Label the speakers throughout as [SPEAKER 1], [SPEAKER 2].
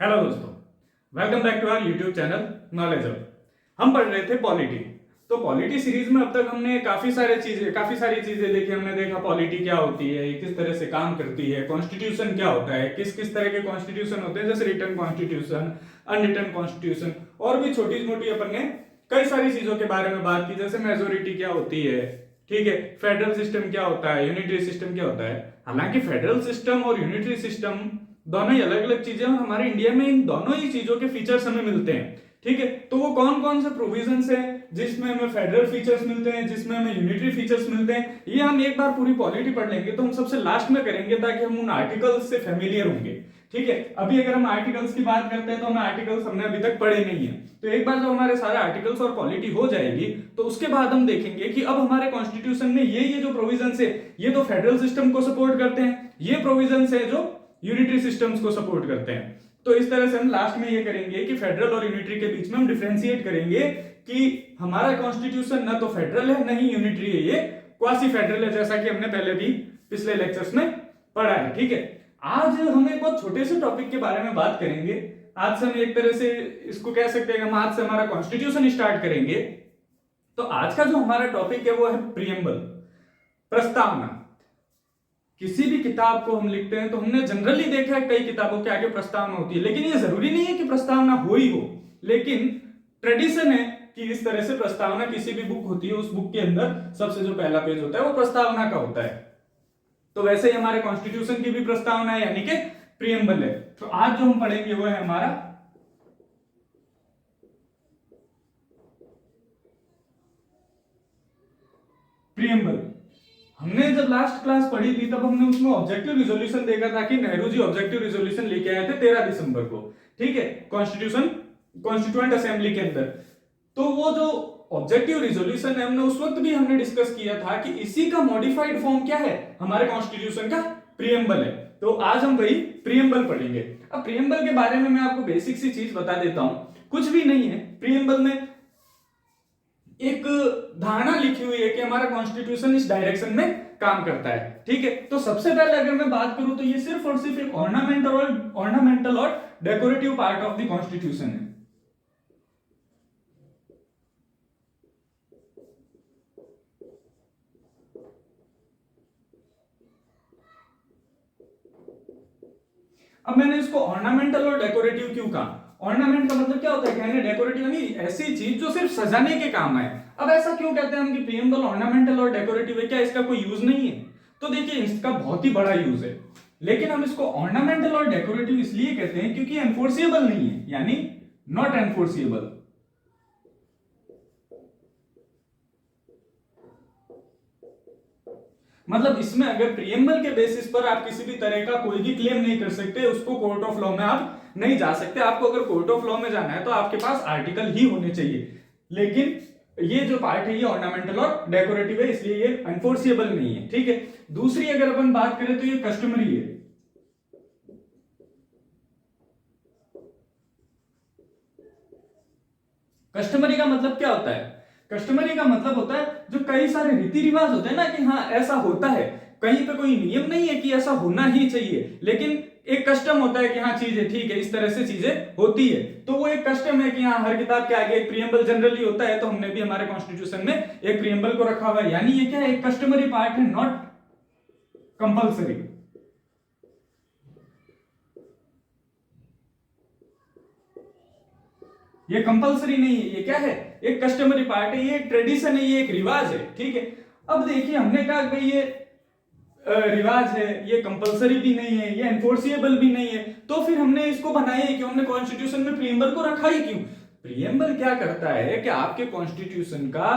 [SPEAKER 1] Hello दोस्तों, welcome back to our YouTube channel knowledge hub. हम पढ़ रहे थे पॉलिटी। तो पॉलिटी सीरीज में अब तक हमने काफी सारी चीजें देखी। हमने देखा पॉलिटी क्या होती है, किस तरह से काम करती है, कॉन्स्टिट्यूशन क्या होता है, किस किस तरह के कॉन्स्टिट्यूशन होते हैं, जैसे रिटन कॉन्स्टिट्यूशन, अनरिटन कॉन्स्टिट्यूशन, और भी छोटी मोटी अपन ने कई सारी चीजों के बारे में बात की, जैसे मेजोरिटी क्या होती है, ठीक है, फेडरल सिस्टम क्या होता है, यूनिटरी सिस्टम क्या होता है। हालांकि फेडरल सिस्टम और यूनिटरी सिस्टम दोनों ही अलग अलग चीजें हैं और हमारे इंडिया में इन दोनों ही चीजों के फीचर्स हमें मिलते हैं, ठीक है। तो वो कौन कौन से प्रोविजंस है जिसमें हमें फेडरल फीचर्स मिलते हैं, जिसमें हमें यूनिटरी फीचर्स मिलते हैं, ये हम एक बार पूरी पॉलिटी पढ़ लेंगे। तो हम सबसे लास्ट में करेंगे ताकि हम उन आर्टिकल्स से फेमिलियर होंगे, ठीक है। अभी अगर हम आर्टिकल्स की बात करते हैं तो हमें आर्टिकल्स हमने अभी तक पढ़े नहीं है। तो एक बार जब हमारे सारे आर्टिकल्स और पॉलिटी हो जाएगी तो उसके बाद हम देखेंगे कि अब हमारे कॉन्स्टिट्यूशन में ये जो प्रोविजंस है ये तो फेडरल सिस्टम को सपोर्ट करते हैं, ये प्रोविजंस है जो यूनिटरी सिस्टम्स को सपोर्ट करते हैं। तो इस तरह से हम लास्ट में ये करेंगे कि फेडरल और यूनिटरी के बीच में हम डिफरेंशिएट करेंगे कि हमारा कॉन्स्टिट्यूशन ना तो फेडरल है ना ही यूनिटरी है, ये क्वासी फेडरल है, जैसा कि हमने पहले भी पिछले लेक्चर्स में पढ़ा है, ठीक है। आज हम एक बहुत छोटे से टॉपिक के बारे में बात करेंगे। आज से हम एक तरह से इसको कह सकते हैं, हम आज से हमारा कॉन्स्टिट्यूशन स्टार्ट करेंगे। तो आज का जो हमारा टॉपिक है वो है प्रीएम्बल, प्रस्तावना। किसी भी किताब को हम लिखते हैं तो हमने जनरली देखा है कई किताबों के आगे प्रस्तावना होती है, लेकिन ये जरूरी नहीं है कि प्रस्तावना हो ही हो, लेकिन ट्रेडिशन है कि इस तरह से प्रस्तावना किसी भी बुक होती है उस बुक के अंदर सबसे जो पहला पेज होता है वो प्रस्तावना का होता है। तो वैसे ही हमारे कॉन्स्टिट्यूशन की भी प्रस्तावना है, यानी कि प्रीएम्बल है। तो आज जो हम पढ़ेंगे वो है हमारा प्रीएम्बल। हमने जब लास्ट क्लास पढ़ी थी तब हमने उसमें ऑब्जेक्टिव रिजोल्यूशन देखा था कि नेहरू जी ऑब्जेक्टिव रिजोल्यूशन लेके आए थे 13 दिसंबर को, ठीक है, कॉन्स्टिट्यूएंट असेंबली के अंदर। तो वो जो ऑब्जेक्टिव रिजोल्यूशन है हमने उस वक्त भी हमने डिस्कस किया था कि इसी का मॉडिफाइड फॉर्म क्या है, हमारे कॉन्स्टिट्यूशन का प्रीएम्बल है। तो आज हम वही प्रीएम्बल पढ़ेंगे। अब प्रीएम्बल के बारे में मैं आपको बेसिक सी चीज बता देता हूं, कुछ भी नहीं है। प्रीएम्बल में एक धारणा लिखी हुई है कि हमारा कॉन्स्टिट्यूशन इस डायरेक्शन में काम करता है, ठीक है। तो सबसे पहले अगर मैं बात करूं तो ये सिर्फ और सिर्फ एक ऑर्नामेंटल और decorative part of the constitution है। अब मैंने इसको ऑर्नामेंटल और डेकोरेटिव क्यों कहा? ऑर्नामेंट का मतलब क्या होता है, कहने डेकोरेटिव यानी ऐसी चीज जो सिर्फ सजाने के काम आए। अब ऐसा क्यों कहते हैं हम कि प्रीएम्बल ऑर्नामेंटल और डेकोरेटिव है, क्या इसका कोई यूज नहीं है? तो देखिए इसका बहुत ही बड़ा यूज है, लेकिन हम इसको ऑर्नामेंटल और डेकोरेटिव इसलिए कहते हैं क्योंकि एनफोर्सिएबल नहीं है, यानी नॉट एनफोर्सिएबल। मतलब इसमें अगर प्रीएम्बल के बेसिस पर आप किसी भी तरह का कोई भी क्लेम नहीं कर सकते, उसको कोर्ट ऑफ लॉ में आप नहीं जा सकते। आपको अगर कोर्ट ऑफ लॉ में जाना है तो आपके पास आर्टिकल ही होने चाहिए, लेकिन ये जो पार्ट है ये ऑर्नामेंटल और डेकोरेटिव है, इसलिए ये एनफोर्सिएबल नहीं है, ठीक है। दूसरी अगर अपन बात करें तो ये कस्टमरी है। कस्टमरी का मतलब क्या होता है? कस्टमरी का मतलब होता है जो कई सारे रीति रिवाज होते हैं ना कि हाँ ऐसा होता है, कहीं पे कोई नियम नहीं है कि ऐसा होना ही चाहिए, लेकिन एक कस्टम होता है कि हाँ चीजें ठीक है, इस तरह से चीजें होती है। तो वो एक कस्टम है कि हाँ हर किताब के आगे एक प्रीएम्बल जनरली होता है, तो हमने भी हमारे कॉन्स्टिट्यूशन में एक प्रीएम्बल को रखा हुआ है, यानी ये क्या है, एक कस्टमरी पार्ट है, नॉट कंपल्सरी। ये कंपल्सरी नहीं है, ये क्या है, एक कस्टमरी पार्ट है, ये एक ट्रेडिशन है, ये एक रिवाज है, ठीक है। अब देखिए हमने कहा भाई ये रिवाज है, ये कंपल्सरी भी नहीं है, ये एनफोर्सिएबल भी नहीं है, तो फिर हमने इसको बनाया ही क्यों, हमने कॉन्स्टिट्यूशन में प्रीएम्बल को रखा ही क्यों? प्रीएम्बल क्या करता है कि आपके कॉन्स्टिट्यूशन का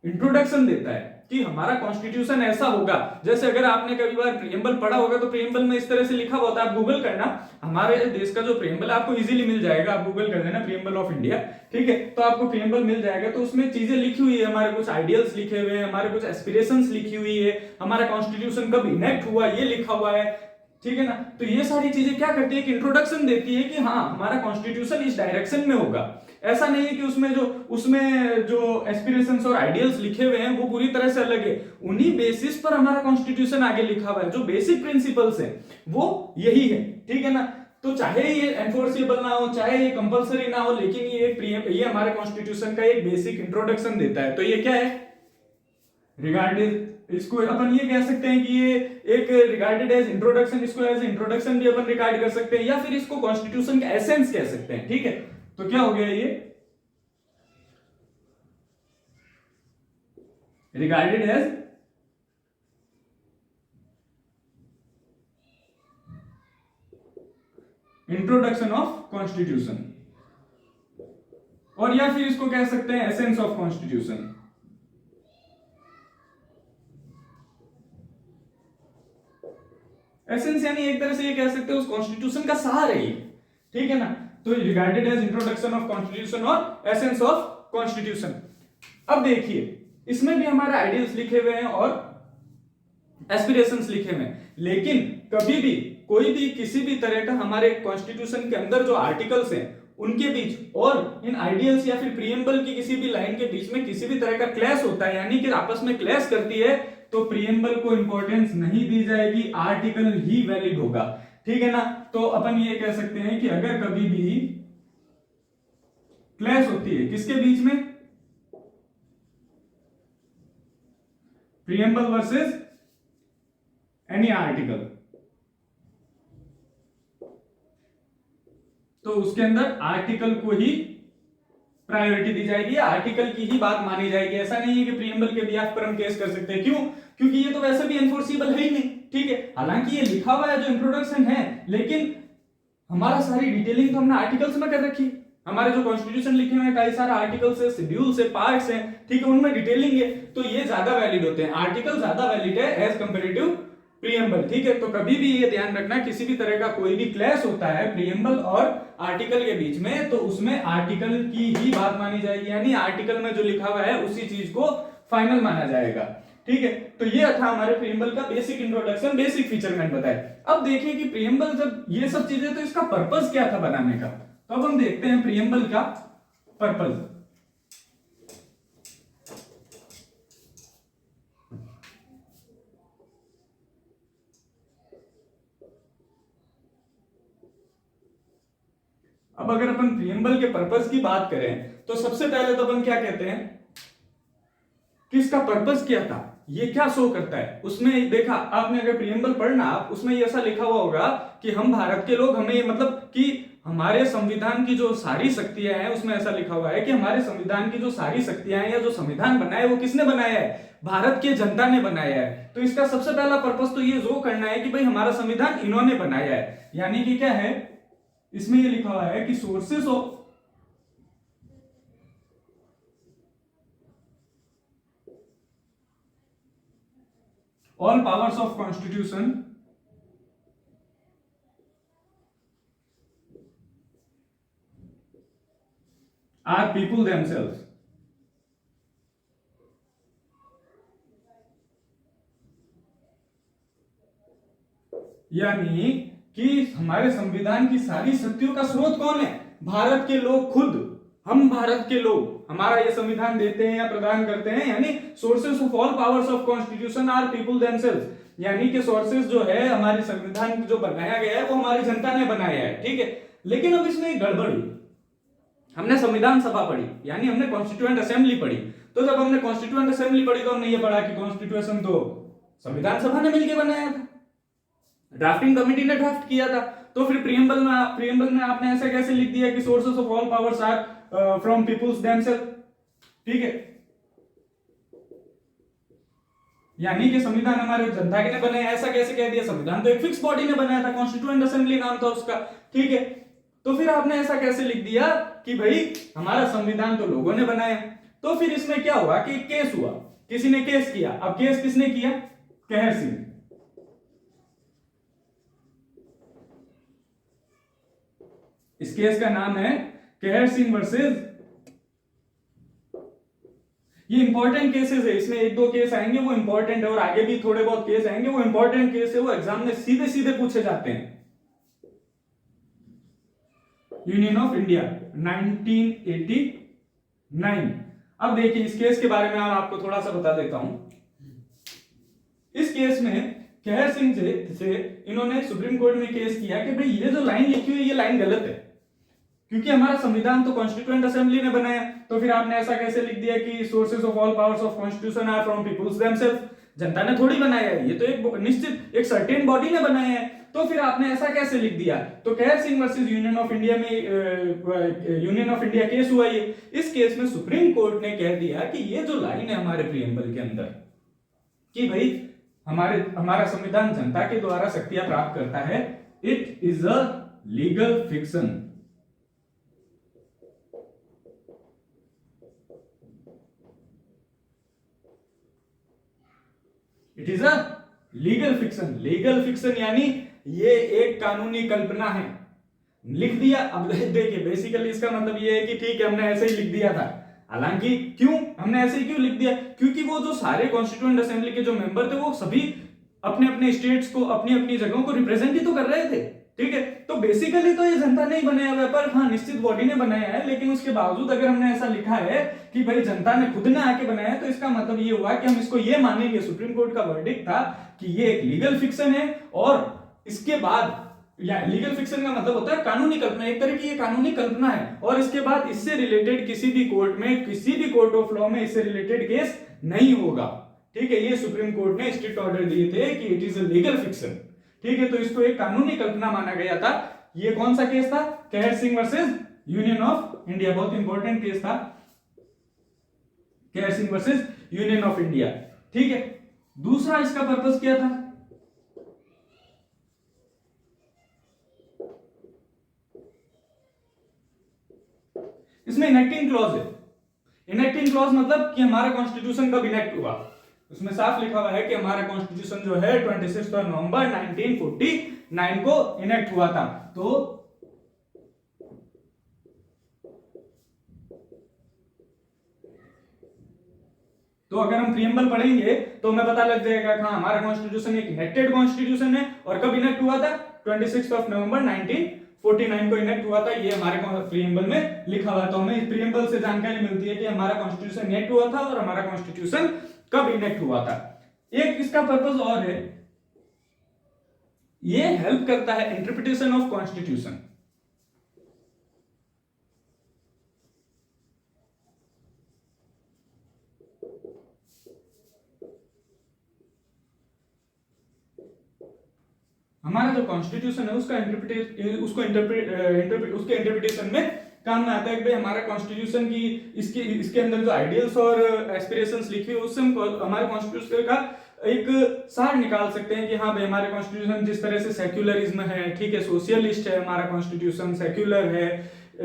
[SPEAKER 1] इंट्रोडक्शन देता है कि हमारा कॉन्स्टिट्यूशन ऐसा होगा। जैसे अगर आपने कभी बार प्रीएम्बल पढ़ा होगा तो प्रीएम्बल में इस तरह से लिखा हुआ था, आप गूगल करना, हमारे देश का जो प्रीएम्बल आपको इजीली मिल जाएगा, आप गूगल कर देना प्रीएम्बल ऑफ इंडिया, ठीक है, तो आपको प्रीएम्बल मिल जाएगा। तो उसमें चीजें लिखी हुई है, हमारे कुछ आइडियल्स लिखे हुए हैं, हमारे कुछ एस्पिरेशंस लिखी हुई है, हमारा कॉन्स्टिट्यूशन कब इनेक्ट हुआ ये लिखा हुआ है, ठीक है ना। तो ये सारी चीजें क्या करती है कि इंट्रोडक्शन देती है कि हाँ हमारा कॉन्स्टिट्यूशन इस डायरेक्शन में होगा। ऐसा नहीं है कि उसमें जो एस्पिरेशंस और आइडियल्स लिखे हुए हैं वो पूरी तरह से अलग है, उन्हीं बेसिस पर हमारा कॉन्स्टिट्यूशन आगे लिखा हुआ है, जो बेसिक प्रिंसिपल्स है वो यही है, ठीक है ना। तो चाहे ये एनफोर्सेबल ना हो, चाहे ये कंपलसरी ना हो, लेकिन ये हमारे कॉन्स्टिट्यूशन का एक बेसिक इंट्रोडक्शन देता है। तो ये क्या है, रिगार्डेड, इसको अपन ये कह सकते हैं कि ये एक रिगार्डेड एज इंट्रोडक्शन, इसको एज इंट्रोडक्शन भी अपन रिगार्ड कर सकते हैं, या फिर इसको कॉन्स्टिट्यूशन का एसेंस कह सकते हैं। ठीक है, तो क्या हो गया ये regarded as introduction of constitution, और या फिर इसको कह सकते हैं एसेंस ऑफ कॉन्स्टिट्यूशन। एसेंस यानी एक तरह से ये कह सकते हैं उस कॉन्स्टिट्यूशन का सार है ये, ठीक है ना। तो regarded as introduction of constitution और एसेंस ऑफ कॉन्स्टिट्यूशन। अब देखिए इसमें भी हमारे आइडियल्स लिखे हुए हैं और एस्पिरेशंस लिखे हुए हैं, लेकिन कभी भी कोई भी किसी भी तरह का हमारे कॉन्स्टिट्यूशन के अंदर जो आर्टिकल्स हैं उनके बीच और इन आइडियल्स या फिर प्रीएम्बल की किसी भी लाइन के बीच में किसी भी तरह का क्लैश होता है, यानी कि आपस में क्लैश करती है, तो प्रीएम्बल को इंपॉर्टेंस नहीं दी जाएगी, आर्टिकल ही वैलिड होगा। ठीक है ना। तो अपन ये कह सकते हैं कि अगर कभी भी क्लैश होती है किसके बीच में, प्रीएम्बल वर्सेस एनी आर्टिकल, तो उसके अंदर आर्टिकल को ही प्रायोरिटी दी जाएगी, आर्टिकल की ही बात मानी जाएगी। ऐसा नहीं है कि प्रीएम्बल के बिहाफ पर हम केस कर सकते हैं। क्यों? क्योंकि ये तो वैसे भी एनफोर्सिबल है ही नहीं। ठीक है, हालांकि ये लिखा हुआ है जो इंट्रोडक्शन है, लेकिन हमारा सारी डिटेलिंग तो हमने आर्टिकल्स में कर रखी। हमारे जो कॉन्स्टिट्यूशन लिखे हुए हैं कई सारे आर्टिकल्स है, शेड्यूल्स है, पार्ट्स हैं, ठीक है, उनमें डिटेलिंग है, तो ये ज्यादा वैलिड होते हैं, आर्टिकल ज्यादा वैलिड है एज कंपेरेटिव प्रीएम्बल। ठीक है, तो कभी भी ये ध्यान रखना किसी भी तरह का कोई भी क्लैश होता है प्रीएम्बल और आर्टिकल के बीच में, तो उसमें आर्टिकल की ही बात मानी जाएगी, यानी आर्टिकल में जो लिखा हुआ है उसी चीज को फाइनल माना जाएगा। ठीक है, तो ये था हमारे प्रीएम्बल का बेसिक इंट्रोडक्शन, बेसिक फीचर मैंने बताया। अब देखिए कि प्रीएम्बल जब ये सब चीजें, तो इसका पर्पस क्या था बनाने का, तो अब हम देखते हैं प्रीएम्बल का पर्पस। अब अगर अपन प्रीएम्बल के पर्पस की बात करें तो सबसे पहले तो अपन क्या कहते हैं कि इसका पर्पस क्या था, ये क्या शो करता है। उसमें देखा आपने, अगर प्रीएम्बल पढ़ना आप, उसमें ये ऐसा लिखा हुआ होगा कि हम भारत के लोग, हमें मतलब कि हमारे संविधान की जो सारी शक्तियां हैं, उसमें ऐसा लिखा हुआ है कि हमारे संविधान की जो सारी शक्तियां हैं या जो संविधान बनाया है वो किसने बनाया है, भारत के जनता ने बनाया है। तो इसका सबसे पहला पर्पस तो ये जो करना है कि भाई हमारा संविधान इन्होंने बनाया है, यानी कि क्या है, इसमें ये लिखा हुआ है कि sources of all powers of constitution are people themselves. यानी कि हमारे संविधान की सारी शक्तियों का स्रोत कौन है, भारत के लोग खुद, हम भारत के लोग हमारा ये संविधान देते हैं या प्रदान करते हैं, यानी sources of all powers of constitution are people themselves, यानी कि सोर्सेस जो है हमारे संविधान जो बनाया गया है वो हमारी जनता ने बनाया है। ठीक है, लेकिन अब इसमें एक गड़बड़ हुई, हमने संविधान सभा पढ़ी, यानी हमने कॉन्स्टिट्यूएंट असेंबली पढ़ी, तो जब हमने कॉन्स्टिट्यूएंट असेंबली पढ़ी तो हमने ये पढ़ा कि कॉन्स्टिट्यूशन तो संविधान सभा ने मिलकर बनाया था, ड्राफ्टिंग कमेटी ने ड्राफ्ट किया था। तो फिर प्रीएम्बल में आपने ऐसा कैसे लिख दिया कि sources of all powers are from peoples themself. ठीक है, यानी कि संविधान हमारे जनता के ने बनाया, ऐसा कैसे कह दिया, संविधान तो एक फिक्स बॉडी ने बनाया था, कॉन्स्टिट्यूएंट असेंबली नाम था उसका। ठीक है, तो फिर आपने ऐसा कैसे लिख दिया कि भाई हमारा संविधान तो लोगों ने बनाया। तो फिर इसमें क्या हुआ कि केस हुआ, किसी ने केस किया। अब केस किसने किया, कहर सिंह। इस केस का नाम है कहर सिंह वर्सेस, ये इंपॉर्टेंट केसेस है, इसमें एक दो केस आएंगे वो इंपॉर्टेंट है, और आगे भी थोड़े बहुत केस आएंगे वो इंपॉर्टेंट केस है, वो एग्जाम में सीधे सीधे पूछे जाते हैं। Union of India 1989। अब देखिए इस केस के बारे में आपको थोड़ा सा बता देता हूं। इस केस में कहर सिंह से इन्होंने सुप्रीम कोर्ट में केस किया कि भाई ये जो लाइन लिखी हुई है ये लाइन गलत है, क्योंकि हमारा संविधान तो कॉन्स्टिट्यूएंट असेंबली ने बनाया, तो फिर आपने ऐसा कैसे लिख दिया कि sources of all powers of constitution are from peoples themself. जनता ने थोड़ी बनाया है, ये तो एक निश्चित एक सर्टेन बॉडी ने बनाया है, तो फिर आपने ऐसा कैसे लिख दिया। तो कहर Singh versus union of India में यूनियन ऑफ इंडिया केस हुआ ये। इस केस में सुप्रीम कोर्ट ने कह दिया कि ये जो लाइन है हमारे प्रीएम्बल के अंदर कि भाई हमारा संविधान जनता के द्वारा शक्तियां प्राप्त करता है, it is a legal fiction. It is a legal fiction. Legal fiction यानी ये एक कानूनी कल्पना है, लिख दिया। अब देखिए बेसिकली इसका मतलब ये है कि ठीक है हमने ऐसे ही लिख दिया था, हालांकि क्यों हमने ऐसे ही क्यों लिख दिया, क्योंकि वो जो सारे कॉन्स्टिट्यूएंट असेंबली के जो मेंबर थे वो सभी अपने अपने स्टेट्स को अपनी अपनी जगहों को रिप्रेजेंट ही तो कर रहे थे, ठीक है। तो बेसिकली तो ये जनता ने ही बनाया हुआ है, पर हाँ निश्चित बॉडी ने बनाया है, लेकिन उसके बावजूद अगर हमने ऐसा लिखा है कि भाई जनता ने खुद ने आके बनाया है, तो इसका मतलब ये हुआ कि हम इसको ये मानेंगे, सुप्रीम कोर्ट का वर्डिक्ट था कि ये एक लीगल फिक्शन है। और इसके बाद लीगल फिक्शन का मतलब होता है कानूनी कल्पना, एक तरह की ये कानूनी कल्पना है, और इसके बाद इससे रिलेटेड किसी भी कोर्ट में किसी भी कोर्ट ऑफ लॉ में इससे रिलेटेड केस नहीं होगा, ठीक है। ये सुप्रीम कोर्ट ने स्ट्रिक्ट ऑर्डर दिए थे कि it is a legal fiction, ठीक है। तो इसको एक कानूनी कल्पना माना गया था। ये कौन सा केस था? कहर Singh versus union of India, बहुत इंपॉर्टेंट केस था कहर Singh versus union of India, ठीक है। दूसरा इसका पर्पस क्या था? इसमें इनेक्टिंग क्लॉज है। इनेक्टिंग क्लॉज मतलब कि हमारा कॉन्स्टिट्यूशन कब इनेक्ट हुआ, उसमें साफ लिखा हुआ है कि हमारा कॉन्स्टिट्यूशन जो है 26 नवंबर 1949 को इनेक्ट हुआ था। तो अगर हम प्रीएम्बल पढ़ेंगे तो हमें पता लग जाएगा कि हाँ हमारा कॉन्स्टिट्यूशन एक इनेक्टेड कॉन्स्टिट्यूशन है, और कब इनेक्ट हुआ था? 26 नवंबर 1949 को इनेक्ट हुआ था। ये हमारे प्रीएम्बल में लिखा हुआ, तो हमें इस प्रीएम्बल से जानकारी मिलती है कि हमारा कॉन्स्टिट्यूशन इनेक्ट हुआ था और हमारा कॉन्स्टिट्यूशन कब इनेक्ट हुआ था। एक इसका पर्पस और है, ये हेल्प करता है इंटरप्रिटेशन ऑफ कॉन्स्टिट्यूशन। हमारा जो कॉन्स्टिट्यूशन है उसका उसके इंटरप्रिटेशन में काम में आता है कि भाई हमारा कॉन्स्टिट्यूशन की इसके अंदर जो आइडियल्स और एस्पिरेशंस लिखी हुई उससे हम हमारे कॉन्स्टिट्यूशन का एक सार निकाल सकते हैं कि हाँ भाई हमारे कॉन्स्टिट्यूशन जिस तरह से सेक्युलरिज्म है, ठीक है, सोशलिस्ट है, हमारा कॉन्स्टिट्यूशन सेक्युलर है,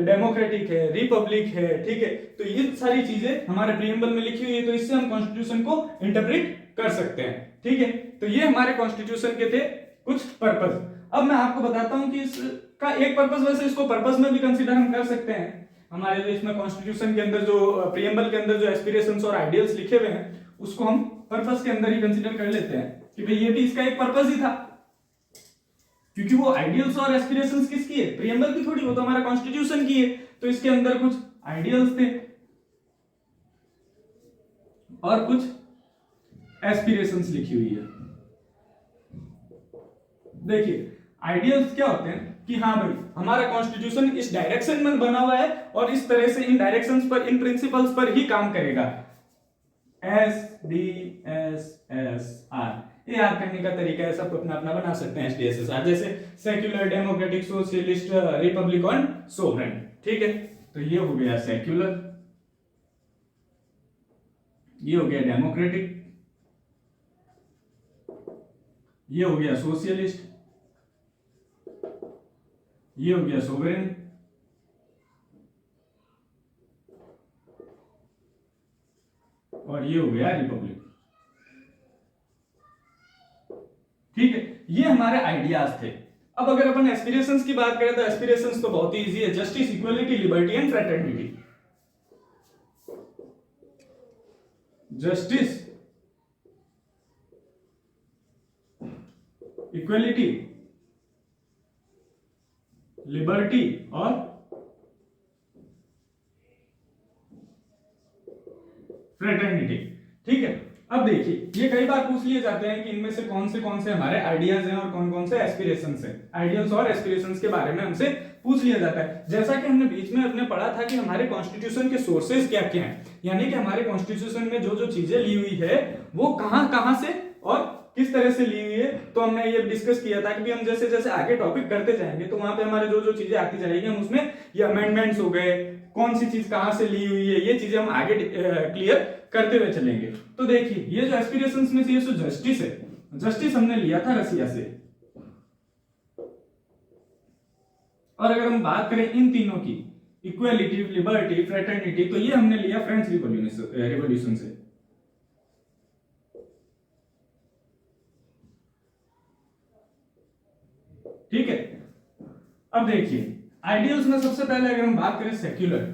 [SPEAKER 1] डेमोक्रेटिक है, रिपब्लिक है, ठीक है। तो ये सारी चीजें हमारे प्रीएम्बल में लिखी हुई है, तो इससे हम कॉन्स्टिट्यूशन को इंटरप्रेट कर सकते हैं, ठीक है। तो ये हमारे कॉन्स्टिट्यूशन के थे कुछ पर्पस। अब मैं आपको बताता हूं कि इसका एक पर्पस, वैसे इसको पर्पस में भी कंसीडर हम कर सकते हैं। हमारे देश में कॉन्स्टिट्यूशन के अंदर जो प्रीएम्बल के अंदर जो एस्पिरेशंस और आइडियल्स लिखे हुए हैं उसको हम पर्पस के अंदर ही कंसीडर कर लेते हैं कि भाई ये भी इसका एक पर्पस ही था, क्योंकि वो आइडियल्स और एस्पिरेशंस किसकी है? प्रीएम्बल की थोड़ी, वो तो हमारा कॉन्स्टिट्यूशन की है। तो इसके अंदर कुछ आइडियल्स थे और कुछ एस्पिरेशंस लिखी हुई है। देखिए आइडियल्स क्या होते हैं कि हाँ भाई हमारा कॉन्स्टिट्यूशन इस डायरेक्शन में बना हुआ है और इस तरह से इन डायरेक्शंस पर, इन प्रिंसिपल्स पर ही काम करेगा। SDSSR ये याद करने का तरीका है, सब अपना अपना बना सकते हैं। SDSSR जैसे सेक्युलर, डेमोक्रेटिक, सोशलिस्ट, रिपब्लिक और सोवरेन, ठीक है। तो ये हो गया सेक्युलर, ये हो गया डेमोक्रेटिक, ये हो गया सोशलिस्ट, ये हो गया सोवरेन, और ये हो गया रिपब्लिक, ठीक है। ये हमारे आइडियाज थे। अब अगर अपन एस्पिरेशंस की बात करें तो एस्पिरेशंस तो बहुत ही इजी है, justice, equality, liberty and fraternity. Justice, equality, liberty और फ्रेटर्निटी, ठीक है। अब देखिए, ये कई बार पूछ लिए जाते हैं कि इनमें से कौन से हमारे आइडियाज हैं और कौन से एस्पिरेशंस हैं। आइडियल्स और एस्पिरेशंस के बारे में हमसे पूछ लिया जाता है। जैसा कि हमने बीच में अपने पढ़ा था कि हमारे कॉन्स्टिट्यूशन के सोर्सेज क्या क्या हैं, यानी कि हमारे कॉन्स्टिट्यूशन में जो जो चीजें ली हुई है वो कहां से और किस तरह से ली हुई है। तो हमने ये डिस्कस किया था कि हम जैसे जैसे आगे टॉपिक करते जाएंगे तो वहां पे हमारे जो जो चीजें आती जाएगी हम उसमें ये अमेंडमेंट्स हो गए, कौन सी चीज कहां से ली हुई है, ये चीजें हम आगे क्लियर करते हुए चलेंगे। तो देखिए, ये जो एस्पिरेशंस में से ये जो जस्टिस है, जस्टिस हमने लिया था रसिया से। और अगर हम बात करें इन तीनों की, इक्वालिटी, लिबर्टी, फ्रेटर्निटी, तो ये हमने लिया फ्रेंच रिवॉल्यूशन से। ठीक है। अब देखिए, आइडियल्स में सबसे पहले अगर हम बात करें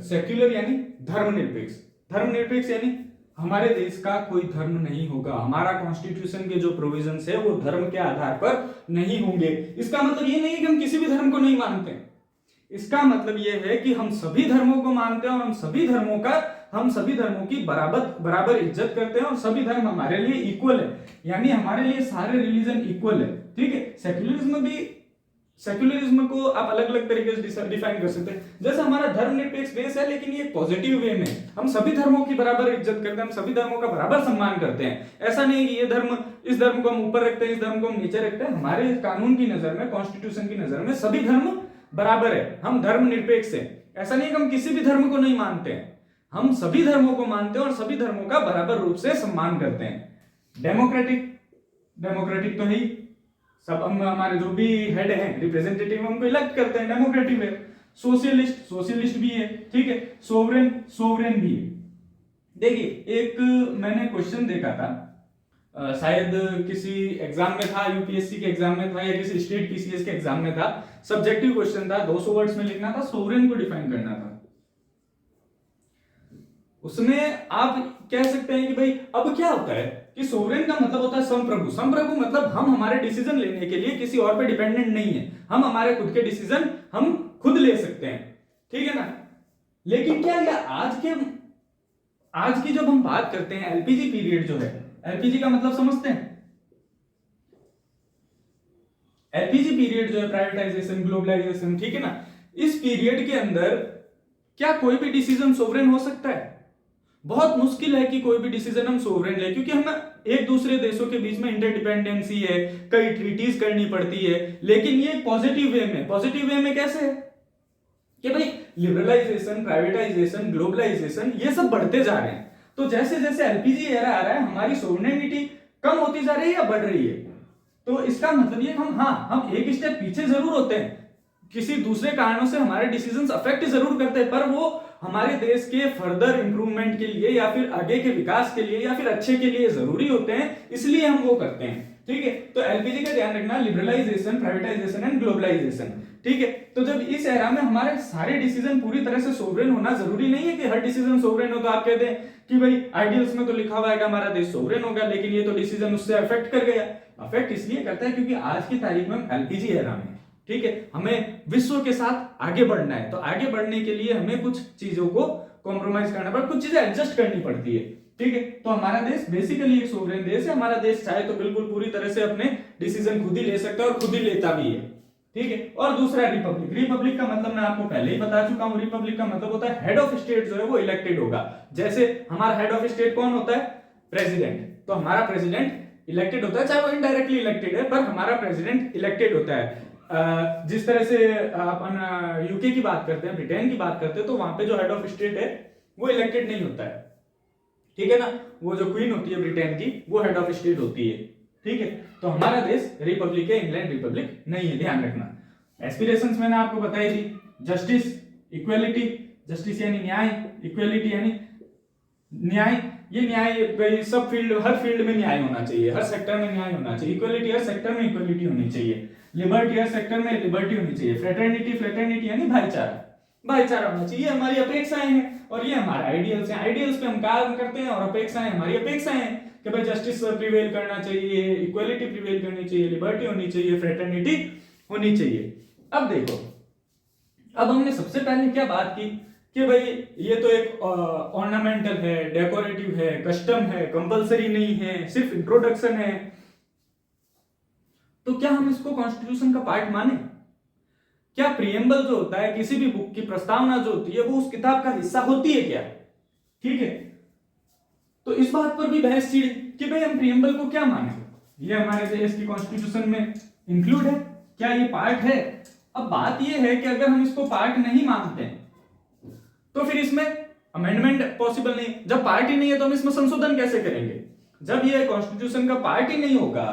[SPEAKER 1] सेक्युलर यानी धर्मनिरपेक्ष। धर्मनिरपेक्ष यानी हमारे देश का कोई धर्म नहीं होगा, हमारा कॉन्स्टिट्यूशन के जो प्रोविजंस है वो धर्म के आधार पर नहीं होंगे। इसका मतलब ये नहीं है कि हम किसी भी धर्म को नहीं मानते, इसका मतलब ये है कि हम सभी धर्मों को मानते हैं और हम सभी धर्मों की बराबर इज्जत करते हैं और सभी धर्म हमारे लिए इक्वल है, यानी हमारे लिए सारे रिलीजन इक्वल है। ठीक है। सेक्युलरिज्म को आप अलग अलग तरीके से डिफाइन कर सकते हैं। जैसे हमारा धर्मनिरपेक्ष देश है लेकिन ये पॉजिटिव वे में, हम सभी धर्मों की बराबर इज्जत करते हैं, हम सभी धर्मों का बराबर सम्मान करते हैं। ऐसा नहीं कि इस धर्म को हम ऊपर रखते हैं, इस धर्म को हम नीचे रखते हैं। हमारे कानून की नजर में, कॉन्स्टिट्यूशन की नजर में सभी धर्म बराबर है, हम धर्मनिरपेक्ष है। ऐसा नहीं कि हम किसी भी धर्म को नहीं मानते हैं, हम सभी धर्मों को मानते हैं और सभी धर्मों का बराबर रूप से सम्मान करते हैं। डेमोक्रेटिक तो है ही, सब हम हमारे जो भी हेड हैं रिप्रेजेंटेटिव हमको इलेक्ट करते हैं, डेमोक्रेटिक है। सोशलिस्ट भी है। ठीक है। सोवरेन भी है। देखिए, एक मैंने क्वेश्चन देखा था, शायद किसी एग्जाम में था, यूपीएससी के एग्जाम में था या किसी स्टेट पीसीएस के एग्जाम में था। सब्जेक्टिव क्वेश्चन था, 200 वर्ड्स में लिखना था, सोवरेन को डिफाइन करना था। उसमें आप कह सकते हैं कि भाई अब क्या होता है कि सोवरेन का मतलब होता है संप्रभु। संप्रभु मतलब हम हमारे डिसीजन लेने के लिए किसी और पे डिपेंडेंट नहीं है, हम हमारे खुद के डिसीजन हम खुद ले सकते हैं। ठीक है ना। लेकिन क्या आज की जब हम बात करते हैं एलपीजी पीरियड जो है, एलपीजी का मतलब समझते हैं? एलपीजी पीरियड जो है, प्राइवेटाइजेशन, ग्लोबलाइजेशन, ठीक है ना, इस पीरियड के अंदर क्या कोई भी डिसीजन सोवरेन हो सकता है? बहुत मुश्किल है कि कोई भी डिसीजन हम सोवरेन ले, क्योंकि हम एक दूसरे देशों के बीच में इंटरडिपेंडेंसी है, कई ट्रीटीज करनी पड़ती है। लेकिन ये पॉजिटिव वे में कैसे है कि भाई लिबरलाइजेशन, प्राइवेटाइजेशन, ग्लोबलाइजेशन ये सब बढ़ते जा रहे हैं। तो जैसे जैसे एलपीजी एरा आ रहा है, हमारी सोवरेनिटी कम होती जा रही है या बढ़ रही है? तो इसका मतलब ये हम एक स्टेप पीछे जरूर होते हैं, किसी दूसरे कारणों से हमारे डिसीजंस अफेक्ट जरूर करते हैं, पर वो हमारे देश के फर्दर इंप्रूवमेंट के लिए या फिर आगे के विकास के लिए या फिर अच्छे के लिए जरूरी होते हैं, इसलिए हम वो करते हैं। ठीक है। तो एलपीजी का ध्यान रखना, लिबरलाइजेशन, प्राइवेटाइजेशन एंड ग्लोबलाइजेशन। ठीक है। तो जब इस एरा में हमारे सारे डिसीजन पूरी तरह से सोवरेन होना जरूरी नहीं है कि हर डिसीजन सोवरेन हो। तो आप कहते हैं कि भाई आइडियल्स में तो लिखा हुआ है कि हमारा देश सोवरेन होगा, लेकिन ये तो डिसीजन उससे अफेक्ट कर गया। अफेक्ट इसलिए करता है क्योंकि आज की तारीख में हम एलपीजी एरा में, ठीक है, हमें विश्व के साथ आगे बढ़ना है। तो आगे बढ़ने के लिए हमें कुछ चीजों को कॉम्प्रोमाइज करना पड़ता है, कुछ चीजें एडजस्ट करनी पड़ती है। ठीक है। तो हमारा देश बेसिकली एक सोवरेन देश है। हमारा देश चाहे तो बिल्कुल पूरी तरह से अपने डिसीजन खुद ही ले सकता है और खुद ही लेता भी है। ठीक है। और दूसरा रिपब्लिक का मतलब मैं आपको पहले ही बता चुका हूं। रिपब्लिक का मतलब होता है हेड ऑफ स्टेट जो है वो इलेक्टेड होगा। जैसे हमारा हेड ऑफ स्टेट कौन होता है? प्रेसिडेंट। तो हमारा प्रेसिडेंट इलेक्टेड होता है, चाहे वो इनडायरेक्टली इलेक्टेड है, पर हमारा प्रेसिडेंट इलेक्टेड होता है। जिस तरह से अपन यूके की बात करते हैं, ब्रिटेन की बात करते हैं, तो वहां पे जो हेड ऑफ स्टेट है वो इलेक्टेड नहीं होता है। ठीक है ना। वो जो क्वीन होती है ब्रिटेन की, वो हेड ऑफ स्टेट होती है। ठीक है। तो हमारा देश रिपब्लिक है, इंग्लैंड रिपब्लिक नहीं है, ध्यान रखना। एस्पिरेशंस मैंने आपको बताई थी, जस्टिस, इक्वालिटी, जस्टिस यानी न्याय, इक्वालिटी यानी न्याय। ये न्याय सब फील्ड, हर फील्ड में न्याय होना चाहिए, हर सेक्टर में न्याय होना चाहिए। इक्वालिटी, हर सेक्टर में इक्वालिटी होनी चाहिए। लिबर्टी, हर सेक्टर में लिबर्टी होनी चाहिए। फ्रेटर्निटी यानी भाईचारा होना चाहिए। हमारी अपेक्षाएं हैं और ये हमारे आइडियल्स हैं। आइडियल्स पे हम काम करते हैं और अपेक्षाएं, हमारी अपेक्षाएं हैं कि भाई जस्टिस प्रिवेल करना चाहिए, इक्वालिटी प्रिवेल करनी चाहिए, लिबर्टी होनी चाहिए, फ्रेटर्निटी होनी चाहिए। अब देखो, अब हमने सबसे पहले क्या बात की कि भाई ये तो एक ऑर्नामेंटल है, डेकोरेटिव है, कस्टम है, कंपलसरी नहीं है, सिर्फ इंट्रोडक्शन है, तो क्या हम इसको कॉन्स्टिट्यूशन का पार्ट माने? क्या प्रियम्बल जो होता है किसी भी बुक की प्रस्तावना जो होती है वो उस किताब का हिस्सा होती है क्या? ठीक है, तो इस बात पर भी बहस छिड़ी कि भाई हम प्रियम्बल को क्या माने, ये हमारे देश की कॉन्स्टिट्यूशन में इंक्लूड है, क्या ये पार्ट है? अब बात ये है कि अगर हम इसको पार्ट नहीं मानते तो फिर इसमें अमेंडमेंट पॉसिबल नहीं। जब पार्ट ही नहीं है तो हम इसमें संशोधन कैसे करेंगे? जब ये कॉन्स्टिट्यूशन का पार्ट ही नहीं होगा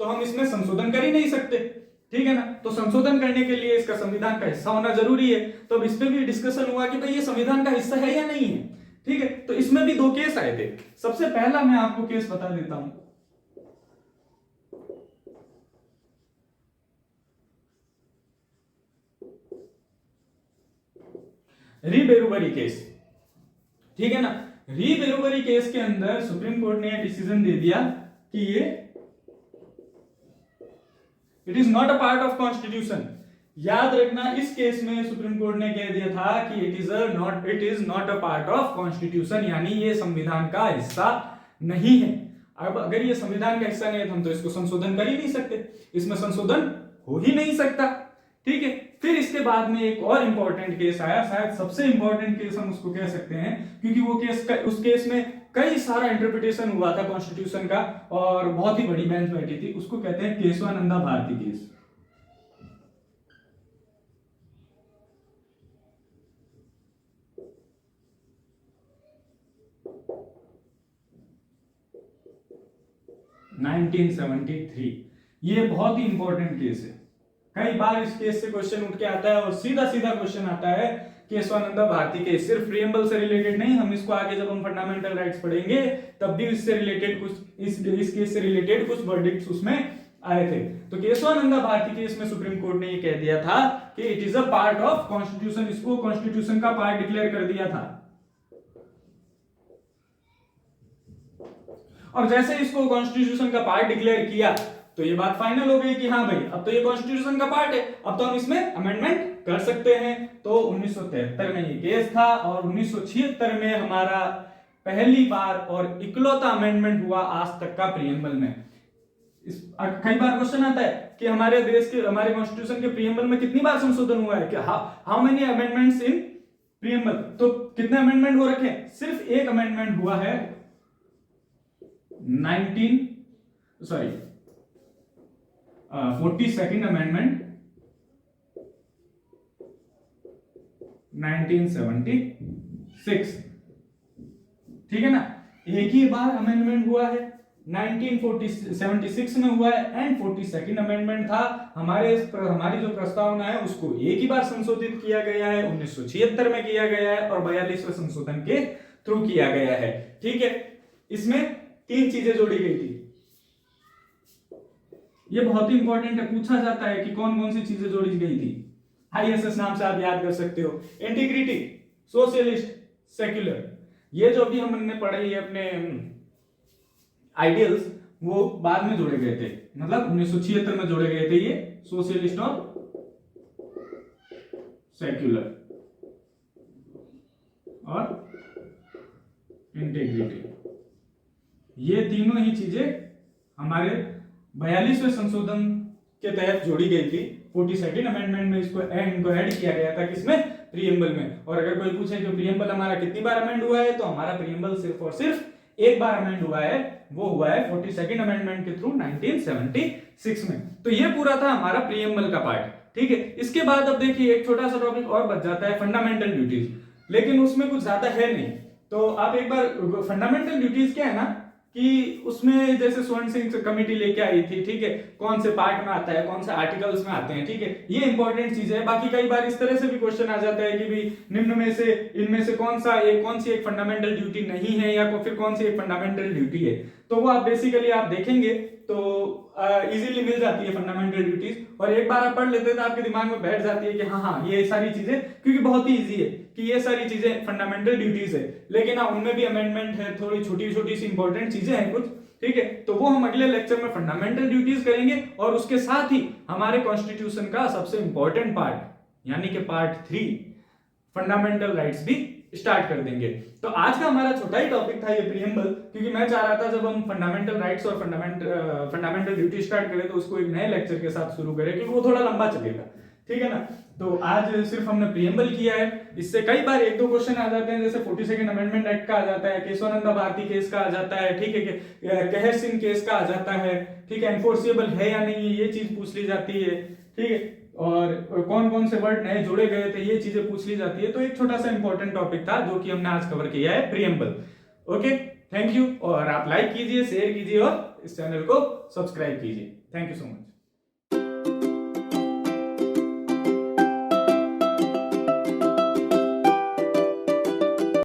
[SPEAKER 1] तो हम इसमें संशोधन कर ही नहीं सकते, ठीक है ना। तो संशोधन करने के लिए इसका संविधान का हिस्सा होना जरूरी है। तो अब इस पे भी डिस्कशन हुआ कि भाई ये संविधान का हिस्सा है या नहीं है, ठीक है। तो इसमें भी दो केस आए थे। सबसे पहला मैं आपको केस बता देता हूं, री बेरुबरी केस, ठीक है ना। री बेरुबरी केस के अंदर सुप्रीम कोर्ट ने डिसीजन दे दिया कि ये it is not a part of constitution. याद रखना, इस केस में सुप्रीम कोर्ट ने कह दिया था कि it is not a part of constitution, यानी ये संविधान का हिस्सा नहीं है। अब अगर ये संविधान का हिस्सा नहीं है तो हम तो इसको संशोधन कर ही नहीं सकते, इसमें संशोधन हो ही नहीं सकता, ठीक है। फिर इसके बाद में एक और इंपॉर्टेंट केस आया, शायद सबसे इंपॉर्टेंट केस हम उसको कह सकते हैं, क्योंकि वो केस उस केस में कई सारा इंटरप्रिटेशन हुआ था कॉन्स्टिट्यूशन का और बहुत ही बड़ी बेंच बैठी थी। उसको कहते हैं केशवानंदा भारती केस। ये बहुत ही इंपॉर्टेंट केस है। कई बार इस केस से क्वेश्चन उठ के आता है और सीधा सीधा क्वेश्चन आता है केशवानंदा भारती केस। सिर्फ प्रियम्बल से रिलेटेड नहीं, हम इसको आगे जब हम फंडामेंटल राइट्स पढ़ेंगे तब भी इससे रिलेटेड कुछ इस केस से रिलेटेड कुछ वर्डिक्ट्स उसमें आए थे। तो केशवानंदा भारती केस में सुप्रीम कोर्ट ने ये कह दिया था कि it is a part of constitution, इसको कॉन्स्टिट्यूशन का पार्ट डिक्लेयर कर दिया था। और जैसे इसको कॉन्स्टिट्यूशन का पार्ट डिक्लेयर किया तो ये बात फाइनल हो गई कि हाँ भाई अब तो ये कॉन्स्टिट्यूशन का पार्ट है, अब तो हम इसमें अमेंडमेंट कर सकते हैं। तो 1973 में ये केस था और 1976 में हमारा पहली बार और इकलौता अमेंडमेंट हुआ आज तक का प्रियम्बल में। कई बार क्वेश्चन आता है कि हमारे देश के, हमारे कॉन्स्टिट्यूशन के प्रियम्बल में कितनी बार संशोधन हुआ है, how many amendments in preamble. तो कितने अमेंडमेंट हो रखे? सिर्फ एक अमेंडमेंट हुआ है 42nd अमेंडमेंट 1976, ठीक है ना। एक ही बार अमेंडमेंट हुआ है 1976 में हुआ है एंड 42nd अमेंडमेंट था हमारी जो प्रस्तावना है उसको एक ही बार संशोधित किया गया है, 1976 में किया गया है और 42वें संशोधन के थ्रू किया गया है, ठीक है। इसमें तीन चीजें जोड़ी गई थी। ये बहुत ही इंपॉर्टेंट है, पूछा जाता है कि कौन कौन सी चीजें जोड़ी गई थी। आईएसएस नाम से आप याद कर सकते हो। इंटीग्रिटी, सोशलिस्ट, सेक्युलर, ये जो भी हमने पढ़े ये अपने आइडियल्स वो बाद में जोड़े गए थे, मतलब 1976 में जोड़े गए थे ये सोशलिस्ट और सेक्युलर और इंटीग्रिटी। ये तीनों ही चीजें हमारे 42वें संशोधन के तहत जोड़ी गई थी। 42nd अमेंडमेंट में इनको ऐड किया गया था, किसमें? प्रियम्बल में। और अगर कोई पूछे कि प्रियम्बल हमारा कितनी बार अमेंड हुआ है, तो हमारा प्रियम्बल सिर्फ और सिर्फ एक बार अमेंड हुआ है, वो हुआ है 42nd अमेंडमेंट के थ्रू 1976 में। तो ये पूरा था हमारा प्रियम्बल का पार्ट, ठीक है। इसके बाद अब देखिए एक छोटा सा टॉपिक और बच जाता है, फंडामेंटल ड्यूटीज, लेकिन उसमें कुछ ज्यादा है नहीं। तो आप एक बार फंडामेंटल ड्यूटीज क्या है ना कि उसमें जैसे स्वर्ण सिंह कमेटी लेके आई थी, ठीक है, कौन से पार्ट में आता है, कौन से आर्टिकल्स में आते हैं, ठीक है, ये इंपॉर्टेंट चीज है। बाकी कई बार इस तरह से भी क्वेश्चन आ जाता है कि भी निम्न में से इनमें से कौन सी एक फंडामेंटल ड्यूटी नहीं है या फिर कौन सी एक फंडामेंटल ड्यूटी है। तो वो आप बेसिकली आप देखेंगे तो इजीली मिल जाती है फंडामेंटल ड्यूटीज, और एक बार आप पढ़ लेते हैं तो आपके दिमाग में बैठ जाती है कि हाँ ये सारी चीजें, क्योंकि बहुत ही इजी है कि ये सारी चीजें फंडामेंटल ड्यूटीज है। लेकिन हाँ उनमें भी अमेंडमेंट है, थोड़ी छोटी छोटी सी इंपॉर्टेंट चीजें हैं कुछ, ठीक है। तो वो हम अगले लेक्चर में फंडामेंटल ड्यूटीज करेंगे, और उसके साथ ही हमारे कॉन्स्टिट्यूशन का सबसे इंपॉर्टेंट पार्ट यानी कि पार्ट 3 फंडामेंटल राइट्स भी स्टार्ट कर देंगे। तो आज का हमारा छोटा ही टॉपिक था ये प्रीएम्बल, क्योंकि मैं चाह रहा था जब हम फंडामेंटल राइट्स और फंडामेंटल ड्यूटी स्टार्ट करें तो उसको एक नए लेक्चर के साथ शुरू करें, क्योंकि वो थोड़ा लंबा चलेगा, ठीक है ना। तो आज सिर्फ हमने प्रीएम्बल किया है। इससे कई बार एक दो क्वेश्चन आ जाते हैं, जैसे 42nd अमेंडमेंट एक्ट का आ जाता है, केशवानंदा भारती केस का आ जाता है, ठीक है, कहर सिंह केस का आ जाता है, ठीक है, एनफोर्सिएबल है या नहीं ये चीज पूछ ली जाती है, ठीक है, और कौन कौन से वर्ड नए जोड़े गए थे ये चीजें पूछ ली जाती है। तो एक छोटा सा इंपॉर्टेंट टॉपिक था जो कि हमने आज कवर किया है, प्रीएम्बल। Okay, thank you. और आप लाइक कीजिए, शेयर कीजिए और इस चैनल को सब्सक्राइब कीजिए। Thank you so much.